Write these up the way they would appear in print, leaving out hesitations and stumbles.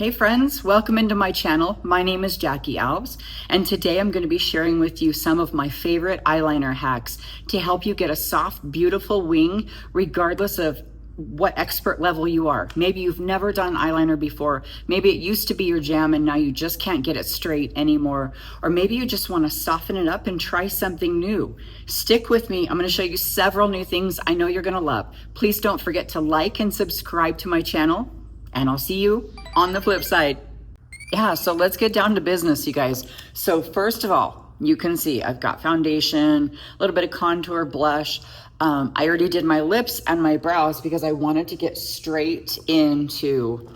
Hey friends, welcome into my channel. My name is Jackie Alves, and today I'm going to be sharing with you some of my favorite eyeliner hacks to help you get a soft, beautiful wing regardless of what expert level you are. Maybe you've never done eyeliner before. Maybe it used to be your jam and now you just can't get it straight anymore. Or maybe you just want to soften it up and try something new. Stick with me. I'm going to show you several new things I know you're going to love. Please don't forget to like and subscribe to my channel, and I'll see you on the flip side. Yeah, so let's get down to business, you guys. So first of all, you can see I've got foundation, a little bit of contour, blush. I already did my lips and my brows because I wanted to get straight into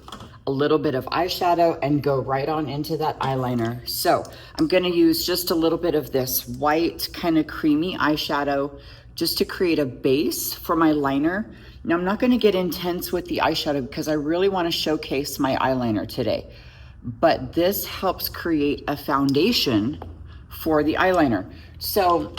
a little bit of eyeshadow and go right on into that eyeliner. So I'm gonna use just a little bit of this white kind of creamy eyeshadow just to create a base for my liner. Now I'm not gonna get intense with the eyeshadow because I really wanna showcase my eyeliner today. But this helps create a foundation for the eyeliner. So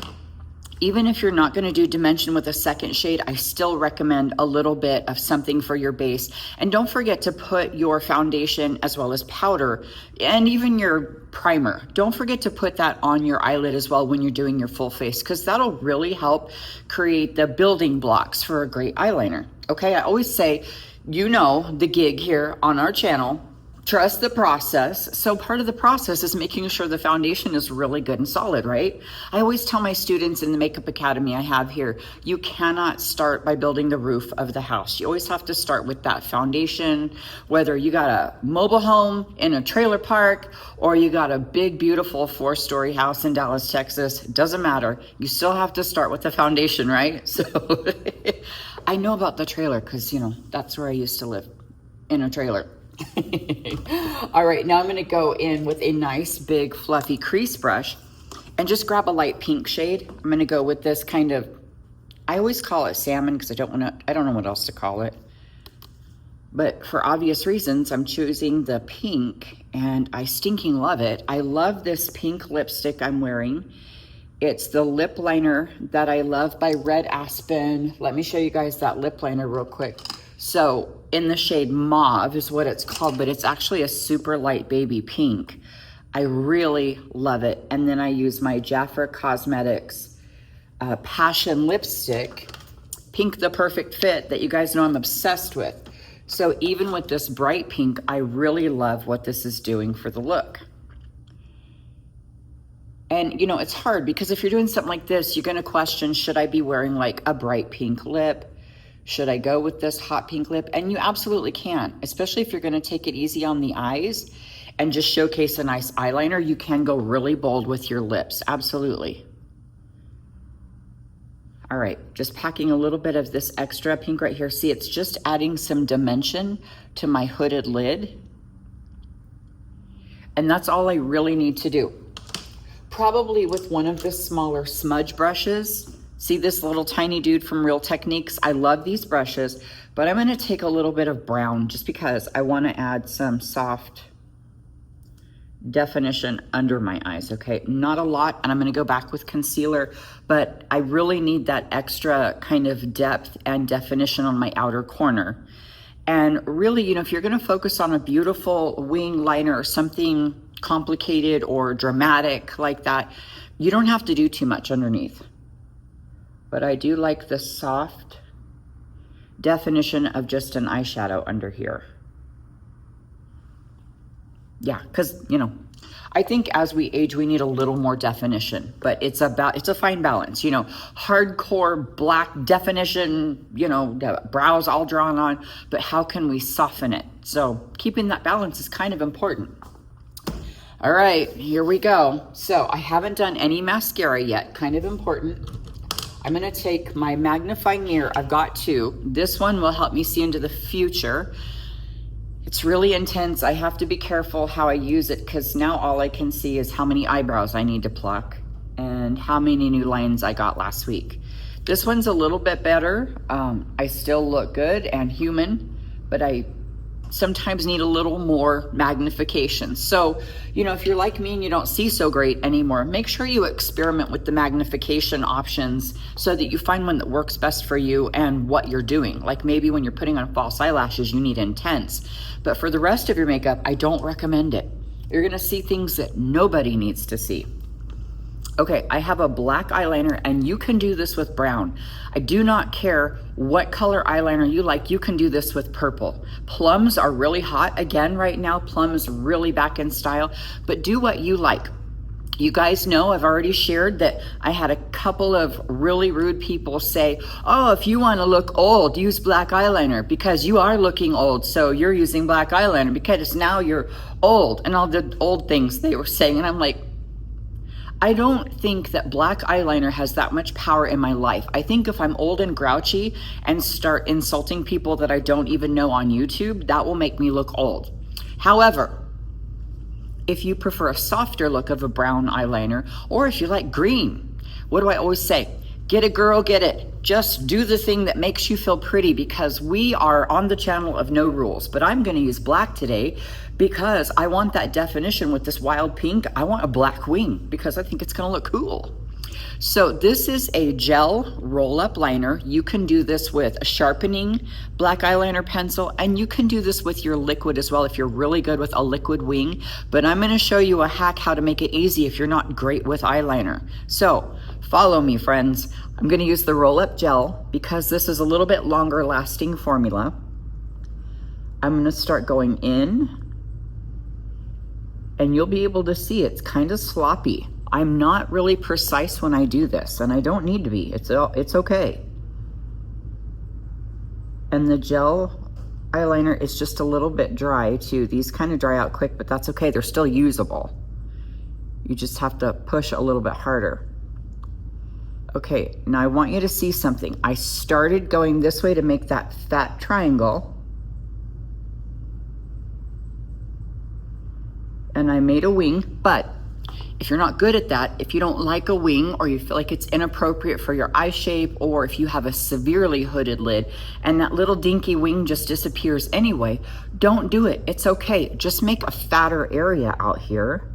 even if you're not gonna do dimension with a second shade, I still recommend a little bit of something for your base. And don't forget to put your foundation as well as powder and even your primer. Don't forget to put that on your eyelid as well when you're doing your full face, because that'll really help create the building blocks for a great eyeliner. Okay, I always say, you know the gig here on our channel, trust the process. So part of the process is making sure the foundation is really good and solid, right? I always tell my students in the Makeup Academy I have here, you cannot start by building the roof of the house. You always have to start with that foundation, whether you got a mobile home in a trailer park or you got a big, beautiful 4-story house in Dallas, Texas, it doesn't matter. You still have to start with the foundation, right? So I know about the trailer because, you know, that's where I used to live, in a trailer. All right, now I'm going to go in with a nice big fluffy crease brush and just grab a light pink shade. I'm going to go with this kind of, I always call it salmon because I don't know what else to call it. But for obvious reasons, I'm choosing the pink and I stinking love it. I love this pink lipstick I'm wearing. It's the lip liner that I love by Red Aspen. Let me show you guys that lip liner real quick. So in the shade Mauve is what it's called, but it's actually a super light baby pink. I really love it. And then I use my Jafra Cosmetics Passion Lipstick, Pink the Perfect Fit, that you guys know I'm obsessed with. So even with this bright pink, I really love what this is doing for the look. And you know, it's hard because if you're doing something like this, you're gonna question, should I be wearing like a bright pink lip? Should I go with this hot pink lip? And you absolutely can, especially if you're gonna take it easy on the eyes and just showcase a nice eyeliner. You can go really bold with your lips, absolutely. All right, just packing a little bit of this extra pink right here. See, it's just adding some dimension to my hooded lid. And that's all I really need to do. Probably with one of the smaller smudge brushes. See this little tiny dude from Real Techniques? I love these brushes, but I'm gonna take a little bit of brown just because I wanna add some soft definition under my eyes, okay? Not a lot, and I'm gonna go back with concealer, but I really need that extra kind of depth and definition on my outer corner. And really, you know, if you're gonna focus on a beautiful wing liner or something complicated or dramatic like that, you don't have to do too much underneath. But I do like the soft definition of just an eyeshadow under here. Yeah, because, you know, I think as we age, we need a little more definition, but it's a fine balance, you know, hardcore black definition, you know, the brows all drawn on, but how can we soften it? So keeping that balance is kind of important. All right, here we go. So I haven't done any mascara yet, kind of important. I'm gonna take my magnifying mirror. I've got two. This one will help me see into the future. It's really intense. I have to be careful how I use it because now all I can see is how many eyebrows I need to pluck and how many new lines I got last week. This one's a little bit better. I still look good and human, but I sometimes need a little more magnification. So, if you're like me and you don't see so great anymore, make sure you experiment with the magnification options so that you find one that works best for you and what you're doing. Like maybe when you're putting on false eyelashes, you need intense. But for the rest of your makeup, I don't recommend it. You're gonna see things that nobody needs to see. Okay, I have a black eyeliner and you can do this with brown. I do not care what color eyeliner you like, you can do this with purple. Plums are really hot again right now. Plum is really back in style, but do what you like. You guys know I've already shared that I had a couple of really rude people say, oh, if you want to look old, use black eyeliner because you are looking old. So you're using black eyeliner because now you're old, and all the old things they were saying. And I'm like, I don't think that black eyeliner has that much power in my life. I think if I'm old and grouchy and start insulting people that I don't even know on YouTube, that will make me look old. However, if you prefer a softer look of a brown eyeliner, or if you like green, what do I always say? Get it, girl, get it. Just do the thing that makes you feel pretty, because we are on the channel of no rules. But I'm going to use black today because I want that definition with this wild pink. I want a black wing because I think it's going to look cool. So this is a gel roll-up liner. You can do this with a sharpening black eyeliner pencil, and you can do this with your liquid as well if you're really good with a liquid wing. But I'm going to show you a hack how to make it easy if you're not great with eyeliner. So follow me, friends. I'm going to use the roll-up gel because this is a little bit longer lasting formula. I'm going to start going in, and you'll be able to see it's kind of sloppy. I'm not really precise when I do this, and I don't need to be. It's okay. And the gel eyeliner is just a little bit dry too. These kind of dry out quick, but that's okay. They're still usable. You just have to push a little bit harder. Okay, now I want you to see something. I started going this way to make that fat triangle. And I made a wing, but if you're not good at that, if you don't like a wing, or you feel like it's inappropriate for your eye shape, or if you have a severely hooded lid and that little dinky wing just disappears anyway, don't do it. It's okay. Just make a fatter area out here,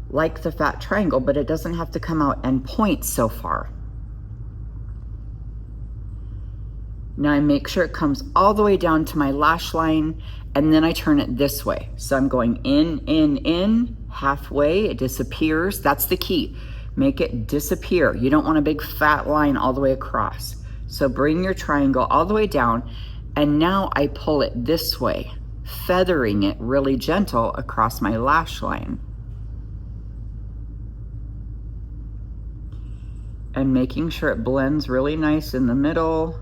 like the fat triangle, but it doesn't have to come out and point so far. Now I make sure it comes all the way down to my lash line, and then I turn it this way. So I'm going in, halfway, it disappears. That's the key. Make it disappear. You don't want a big fat line all the way across. So bring your triangle all the way down, and now I pull it this way, feathering it really gentle across my lash line. And making sure it blends really nice in the middle.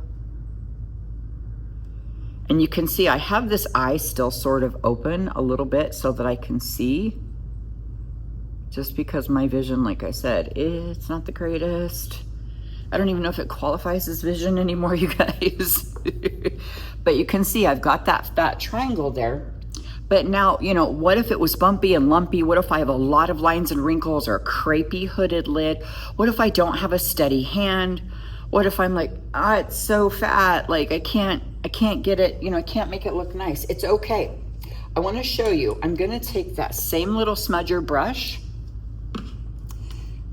And you can see I have this eye still sort of open a little bit so that I can see, just because my vision, like I said, it's not the greatest. I don't even know if it qualifies as vision anymore, you guys. But you can see I've got that fat triangle there. But now, what if it was bumpy and lumpy? What if I have a lot of lines and wrinkles, or a crepey hooded lid? What if I don't have a steady hand? What if I'm like, it's so fat, like I can't get it, I can't make it look nice. It's okay. I want to show you. I'm going to take that same little smudger brush,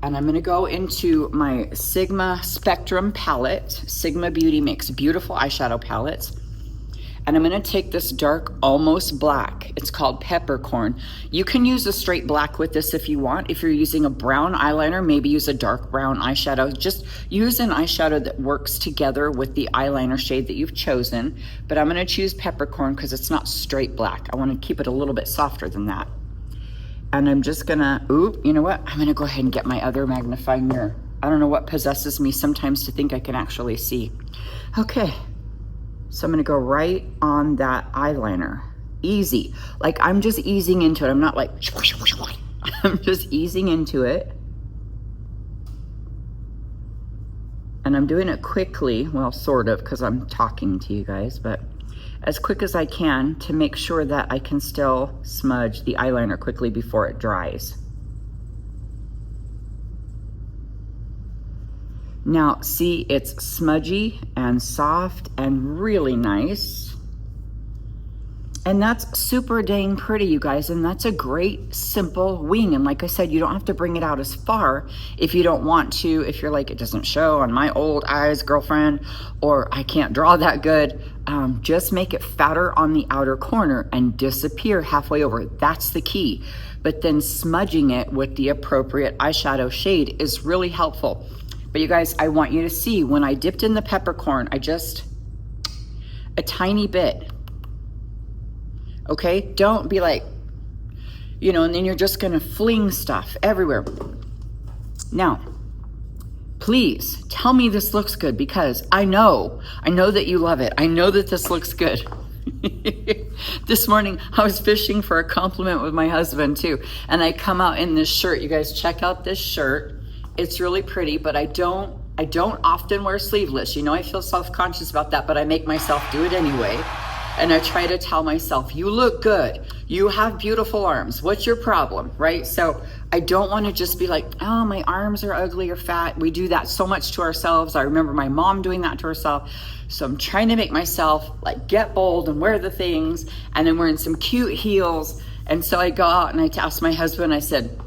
and I'm going to go into my Sigma Spectrum palette. Sigma Beauty makes beautiful eyeshadow palettes. And I'm going to take this dark, almost black. It's called Peppercorn. You can use a straight black with this if you want. If you're using a brown eyeliner, maybe use a dark brown eyeshadow. Just use an eyeshadow that works together with the eyeliner shade that you've chosen. But I'm going to choose Peppercorn because it's not straight black. I want to keep it a little bit softer than that. And I'm just going to, you know what? I'm going to go ahead and get my other magnifying mirror. I don't know what possesses me sometimes to think I can actually see. Okay. So I'm gonna go right on that eyeliner. Easy. Like I'm just easing into it. I'm not like, I'm just easing into it. And I'm doing it quickly, well, sort of, because I'm talking to you guys, but as quick as I can to make sure that I can still smudge the eyeliner quickly before it dries. Now, see, it's smudgy and soft and really nice. And that's super dang pretty, you guys. And that's a great, simple wing. And like I said, you don't have to bring it out as far if you don't want to. If you're like, it doesn't show on my old eyes, girlfriend, or I can't draw that good. Just make it fatter on the outer corner and disappear halfway over. That's the key. But then smudging it with the appropriate eyeshadow shade is really helpful. But you guys, I want you to see when I dipped in the peppercorn, I just, a tiny bit. Okay, don't be like, you know, and then you're just gonna fling stuff everywhere. Now, please tell me this looks good, because I know that you love it. I know that this looks good. This morning I was fishing for a compliment with my husband too, and I come out in this shirt. You guys check out this shirt. It's really pretty, but I don't often wear sleeveless. You know, I feel self-conscious about that, but I make myself do it anyway. And I try to tell myself, you look good. You have beautiful arms. What's your problem, right? So I don't want to just be like, oh, my arms are ugly or fat. We do that so much to ourselves. I remember my mom doing that to herself. So I'm trying to make myself like get bold and wear the things, and then wearing some cute heels. And so I go out and I asked my husband, I said,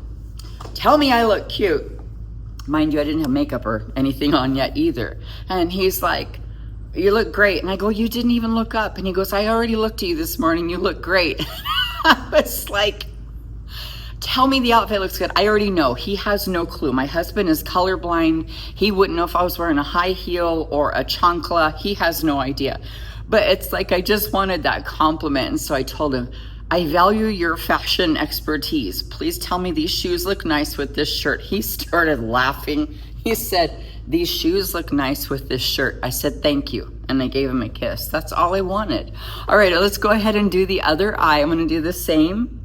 tell me I look cute. Mind you, I didn't have makeup or anything on yet either. And he's like, you look great. And I go, you didn't even look up. And he goes, I already looked at you this morning. You look great. I was like, tell me the outfit looks good. I already know. He has no clue. My husband is colorblind. He wouldn't know if I was wearing a high heel or a chancla. He has no idea. But it's like, I just wanted that compliment. And so I told him, I value your fashion expertise. Please tell me these shoes look nice with this shirt. He started laughing. He said, these shoes look nice with this shirt. I said, thank you. And I gave him a kiss. That's all I wanted. All right, let's go ahead and do the other eye. I'm gonna do the same,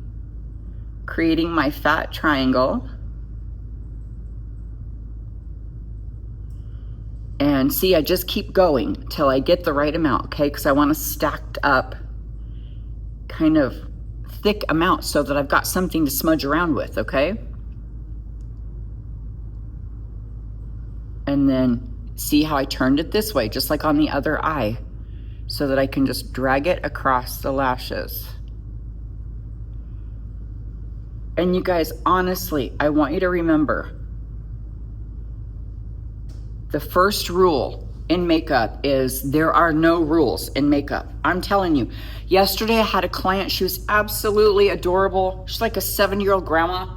creating my fat triangle. And see, I just keep going till I get the right amount, okay? Because I want a stacked up kind of thick amount so that I've got something to smudge around with, okay? And then see how I turned it this way, just like on the other eye, so that I can just drag it across the lashes. And you guys, honestly, I want you to remember, the first rule in makeup is there are no rules in makeup. I'm telling you, yesterday I had a client, she was absolutely adorable. She's like a 7-year-old grandma.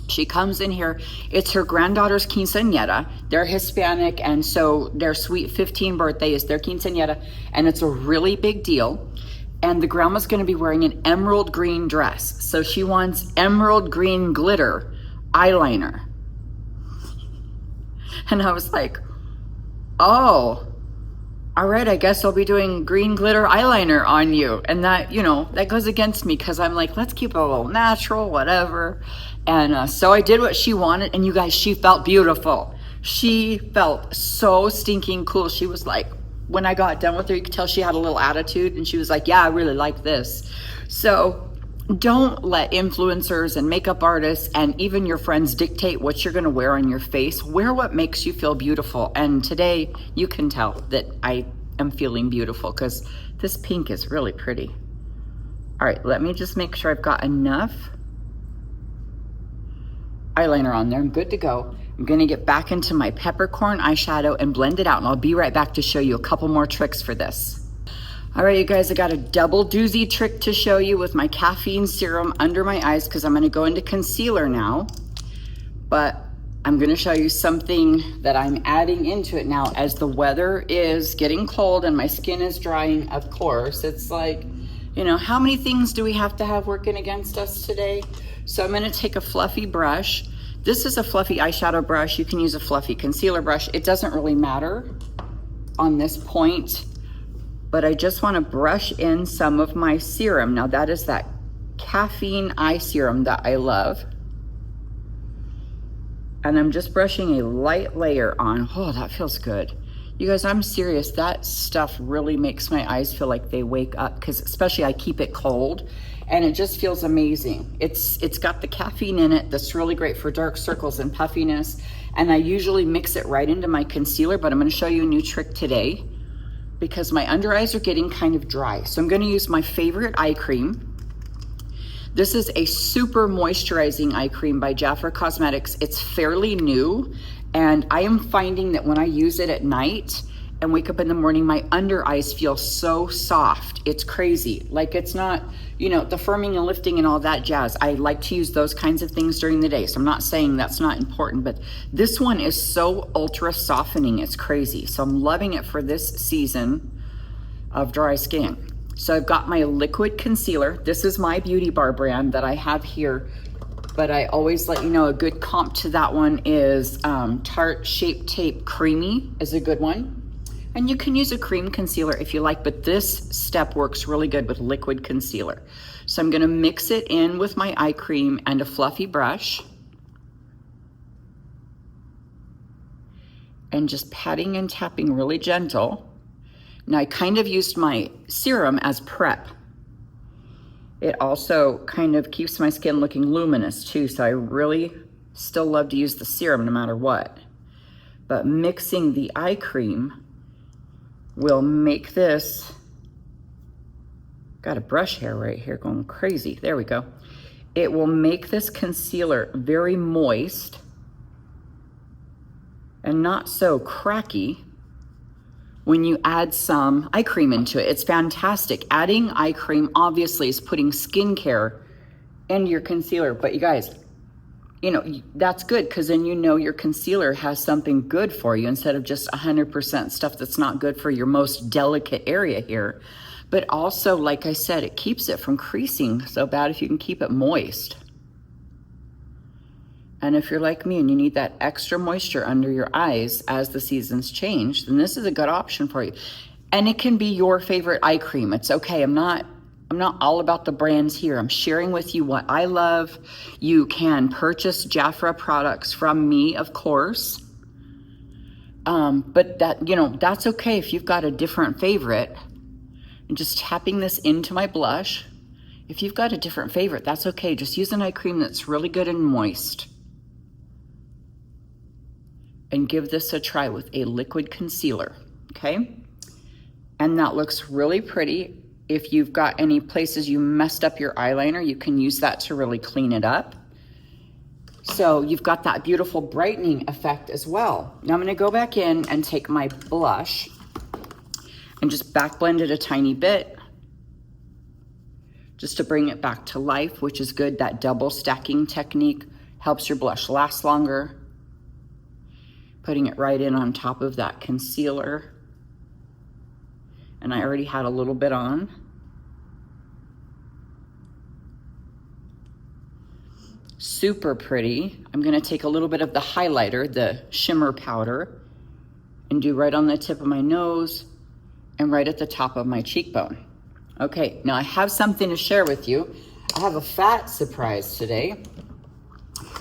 She comes in here, it's her granddaughter's quinceañera. They're Hispanic, and so their sweet 15 birthday is their quinceañera, and it's a really big deal. And the grandma's gonna be wearing an emerald green dress. So she wants emerald green glitter eyeliner. And I was like, oh, all right, I guess I'll be doing green glitter eyeliner on you. And that, you know, that goes against me, because I'm like, let's keep it a little natural, whatever. And so I did what she wanted, and you guys, she felt beautiful. She felt so stinking cool. She was like, when I got done with her, you could tell she had a little attitude, and she was like, yeah, I really like this. So don't let influencers and makeup artists and even your friends dictate what you're gonna wear on your face. Wear what makes you feel beautiful. And today you can tell that I am feeling beautiful, because this pink is really pretty. All right, let me just make sure I've got enough eyeliner on there. I'm good to go. I'm gonna get back into my peppercorn eyeshadow and blend it out, and I'll be right back to show you a couple more tricks for this. All right, you guys, I got a double doozy trick to show you with my caffeine serum under my eyes, because I'm gonna go into concealer now, but I'm gonna show you something that I'm adding into it now as the weather is getting cold and my skin is drying. Of course, it's like, you know, how many things do we have to have working against us today? So I'm gonna take a fluffy brush. This is a fluffy eyeshadow brush. You can use a fluffy concealer brush. It doesn't really matter on this point, but I just wanna brush in some of my serum. Now that is that caffeine eye serum that I love. And I'm just brushing a light layer on. Oh, that feels good. You guys, I'm serious. That stuff really makes my eyes feel like they wake up, because especially I keep it cold, and it just feels amazing. It's got the caffeine in it that's really great for dark circles and puffiness. And I usually mix it right into my concealer, but I'm gonna show you a new trick today. because my under eyes are getting kind of dry. So I'm gonna use my favorite eye cream. This is a super moisturizing eye cream by Jafra Cosmetics. It's fairly new, and I am finding that when I use it at night and wake up in the morning, my under eyes feel so soft. It's crazy. Like, it's not, you know, the firming and lifting and all that jazz. I like to use those kinds of things during the day. So I'm not saying that's not important, but this one is so ultra softening. It's crazy. So I'm loving it for this season of dry skin. So I've got my liquid concealer. This is my Beauty Bar brand that I have here, but I always let you know a good comp to that one is Tarte Shape Tape Creamy is a good one. And you can use a cream concealer if you like, but this step works really good with liquid concealer. So I'm gonna mix it in with my eye cream and a fluffy brush. And just patting and tapping really gentle. Now I kind of used my serum as prep. It also kind of keeps my skin looking luminous too, so I really still love to use the serum no matter what. But mixing the eye cream will make this, got a brush hair right here going crazy, there we go. It will make this concealer very moist and not so cracky when you add some eye cream into it. It's fantastic. Adding eye cream obviously is putting skincare into your concealer, but you guys, you know, that's good because then you know your concealer has something good for you instead of just 100% stuff that's not good for your most delicate area here. But also, like I said, it keeps it from creasing so bad if you can keep it moist. And if you're like me and you need that extra moisture under your eyes as the seasons change, then this is a good option for you. And it can be your favorite eye cream. It's okay. I'm not all about the brands here. I'm sharing with you what I love. You can purchase Jafra products from me, of course. But that, you know, that's okay if you've got a different favorite. And just tapping this into my blush. If you've got a different favorite, that's okay. Just use an eye cream that's really good and moist. And give this a try with a liquid concealer, okay? And that looks really pretty. If you've got any places you messed up your eyeliner, you can use that to really clean it up. So you've got that beautiful brightening effect as well. Now I'm gonna go back in and take my blush and just back blend it a tiny bit, just to bring it back to life, which is good. That double stacking technique helps your blush last longer. Putting it right in on top of that concealer. And I already had a little bit on. Super pretty. I'm gonna take a little bit of the highlighter, the shimmer powder, and do right on the tip of my nose and right at the top of my cheekbone. Okay, now I have something to share with you. I have a fat surprise today.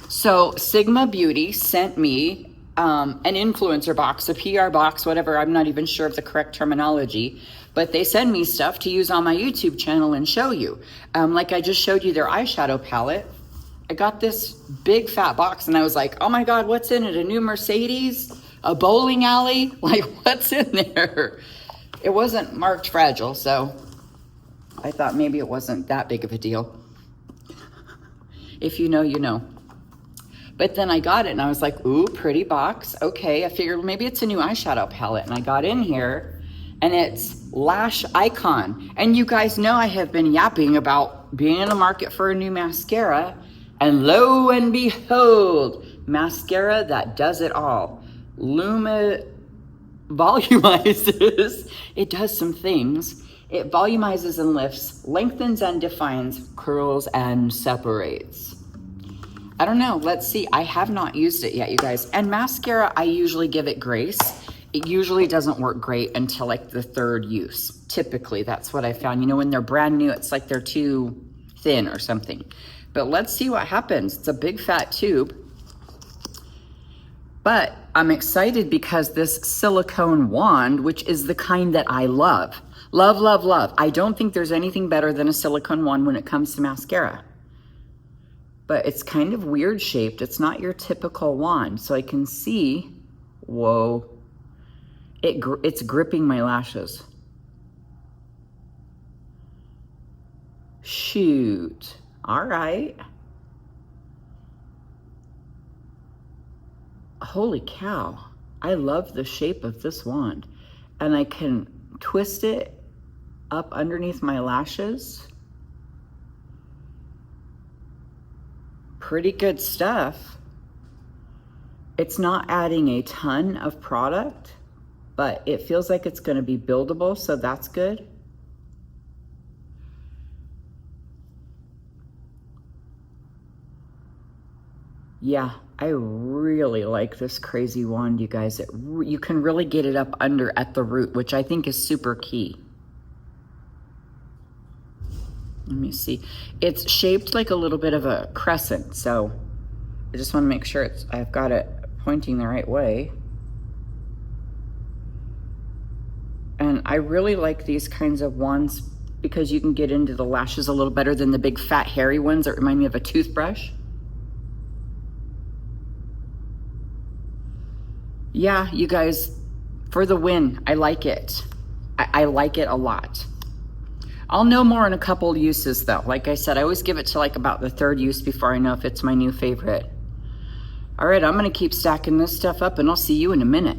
So Sigma Beauty sent me an influencer box, a PR box, whatever, I'm not even sure of the correct terminology, but they send me stuff to use on my YouTube channel and show you. Like I just showed you their eyeshadow palette. I got this big fat box and I was like, oh my God, what's in it? A new Mercedes? A bowling alley? Like, what's in there? It wasn't marked fragile, so I thought maybe it wasn't that big of a deal. If you know, you know. But then I got it and I was like, ooh, pretty box. Okay, I figured maybe it's a new eyeshadow palette. And I got in here and it's Lash Icon. And you guys know I have been yapping about being in the market for a new mascara. And lo and behold, mascara that does it all. Luma volumizes. It does some things. It volumizes and lifts, lengthens and defines, curls and separates. I don't know, let's see. I have not used it yet, you guys. And mascara, I usually give it grace. It usually doesn't work great until like the third use. Typically, that's what I found. You know, when they're brand new, it's like they're too thin or something. But let's see what happens. It's a big fat tube. But I'm excited because this silicone wand, which is the kind that I love. Love, love, love. I don't think there's anything better than a silicone wand when it comes to mascara. But it's kind of weird shaped. It's not your typical wand. So I can see, whoa, it's gripping my lashes. Shoot. All right. Holy cow. I love the shape of this wand. And I can twist it up underneath my lashes. Pretty good stuff. It's not adding a ton of product, but it feels like it's going to be buildable, so that's good. Yeah, I really like this crazy wand, you guys. You can really get it up under at the root, which I think is super key. Let me see. It's shaped like a little bit of a crescent, so I just want to make sure I've got it pointing the right way. And I really like these kinds of wands because you can get into the lashes a little better than the big fat hairy ones that remind me of a toothbrush. Yeah, you guys, for the win. I like it. I like it a lot. I'll know more in a couple uses though. Like I said, I always give it to like about the third use before I know if it's my new favorite. All right, I'm gonna keep stacking this stuff up and I'll see you in a minute.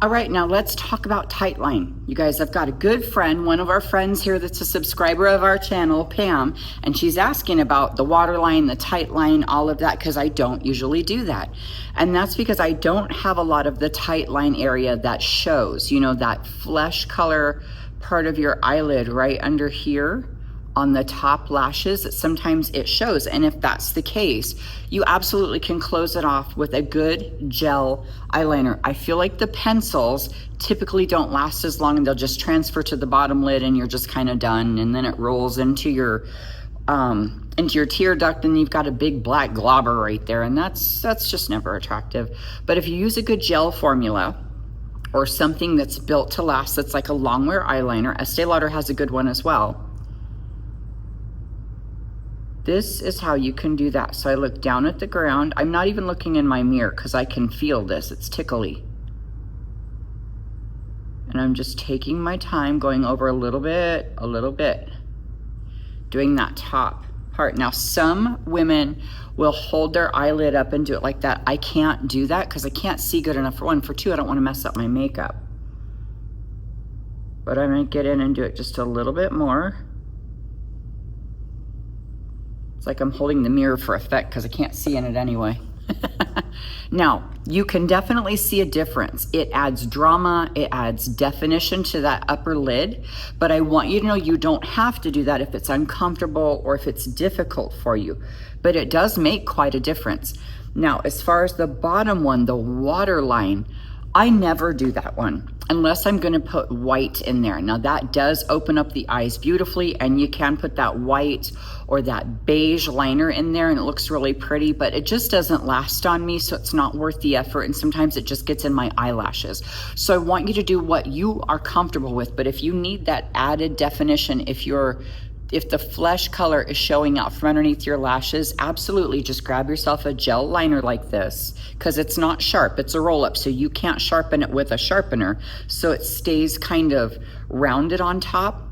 All right, now let's talk about Tightline. You guys, I've got a good friend, one of our friends here that's a subscriber of our channel, Pam, and she's asking about the waterline, the Tightline, all of that, because I don't usually do that. And that's because I don't have a lot of the Tightline area that shows, you know, that flesh color part of your eyelid right under here on the top lashes. Sometimes it shows, and if that's the case, you absolutely can close it off with a good gel eyeliner. I feel like the pencils typically don't last as long, and they'll just transfer to the bottom lid and you're just kind of done, and then it rolls into your tear duct and you've got a big black globber right there, and that's just never attractive. But if you use a good gel formula or something that's built to last, that's like a long wear eyeliner, Estee Lauder has a good one as well. This is how you can do that. So I look down at the ground. I'm not even looking in my mirror because I can feel this. It's tickly. And I'm just taking my time, going over a little bit, doing that top part. Now, some women will hold their eyelid up and do it like that. I can't do that because I can't see good enough, for one. For two, I don't want to mess up my makeup. But I'm going to get in and do it just a little bit more. It's like I'm holding the mirror for effect because I can't see in it anyway. Now, you can definitely see a difference. It adds drama, it adds definition to that upper lid, but I want you to know you don't have to do that if it's uncomfortable or if it's difficult for you, but it does make quite a difference. Now, as far as the bottom one, the waterline, I never do that one unless I'm going to put white in there. Now that does open up the eyes beautifully, and you can put that white or that beige liner in there and it looks really pretty, but it just doesn't last on me, so it's not worth the effort, and sometimes it just gets in my eyelashes. So I want you to do what you are comfortable with, but if you need that added definition, if the flesh color is showing out from underneath your lashes, absolutely just grab yourself a gel liner like this, because it's not sharp, it's a roll up, so you can't sharpen it with a sharpener, so it stays kind of rounded on top,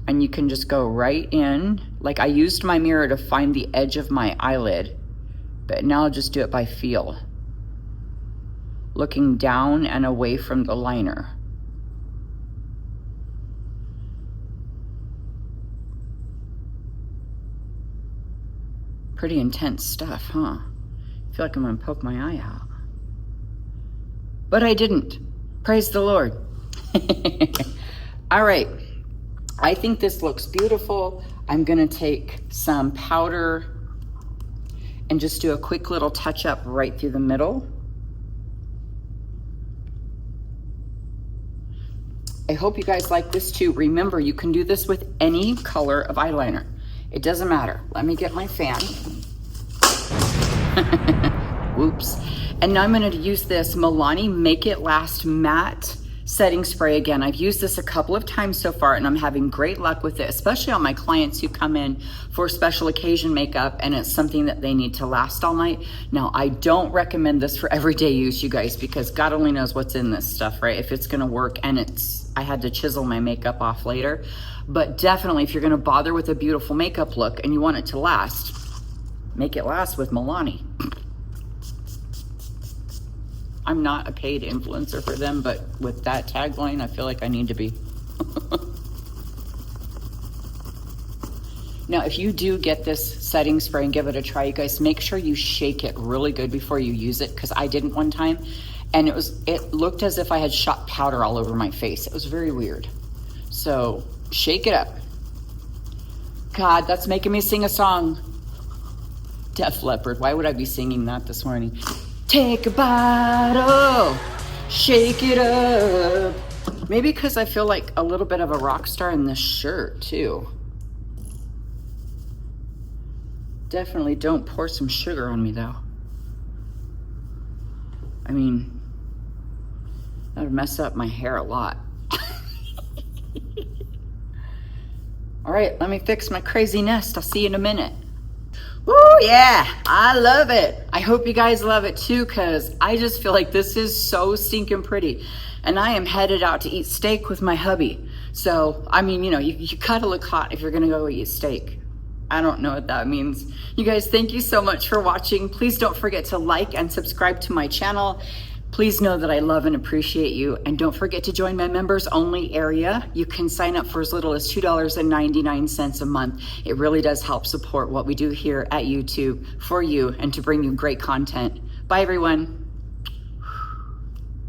and you can just go right in. Like I used my mirror to find the edge of my eyelid, but now I'll just do it by feel, looking down and away from the liner. Pretty intense stuff, huh? I feel like I'm gonna poke my eye out. But I didn't. Praise the Lord. All right, I think this looks beautiful. I'm gonna take some powder and just do a quick little touch up right through the middle. I hope you guys like this too. Remember, you can do this with any color of eyeliner. It doesn't matter. Let me get my fan. Whoops. And now I'm going to use this Milani Make It Last Matte setting spray again. I've used this a couple of times so far and I'm having great luck with it, especially on my clients who come in for special occasion makeup and it's something that they need to last all night. Now, I don't recommend this for everyday use, you guys, because God only knows what's in this stuff, right? If it's gonna work, and I had to chisel my makeup off later. But definitely, if you're gonna bother with a beautiful makeup look and you want it to last, make it last with Milani. I'm not a paid influencer for them, but with that tagline, I feel like I need to be. Now, if you do get this setting spray and give it a try, you guys, make sure you shake it really good before you use it, because I didn't one time, and it looked as if I had shot powder all over my face. It was very weird. So shake it up. God, that's making me sing a song. Def Leppard, why would I be singing that this morning? Take a bottle, shake it up. Maybe because I feel like a little bit of a rock star in this shirt too. Definitely don't pour some sugar on me though. I mean, that would mess up my hair a lot. All right, let me fix my crazy nest. I'll see you in a minute. Woo, yeah, I love it. I hope you guys love it too, because I just feel like this is so stinking pretty. And I am headed out to eat steak with my hubby. So, I mean, you know, you gotta look hot if you're gonna go eat steak. I don't know what that means. You guys, thank you so much for watching. Please don't forget to like and subscribe to my channel. Please know that I love and appreciate you. And don't forget to join my members only area. You can sign up for as little as $2.99 a month. It really does help support what we do here at YouTube for you and to bring you great content. Bye, everyone.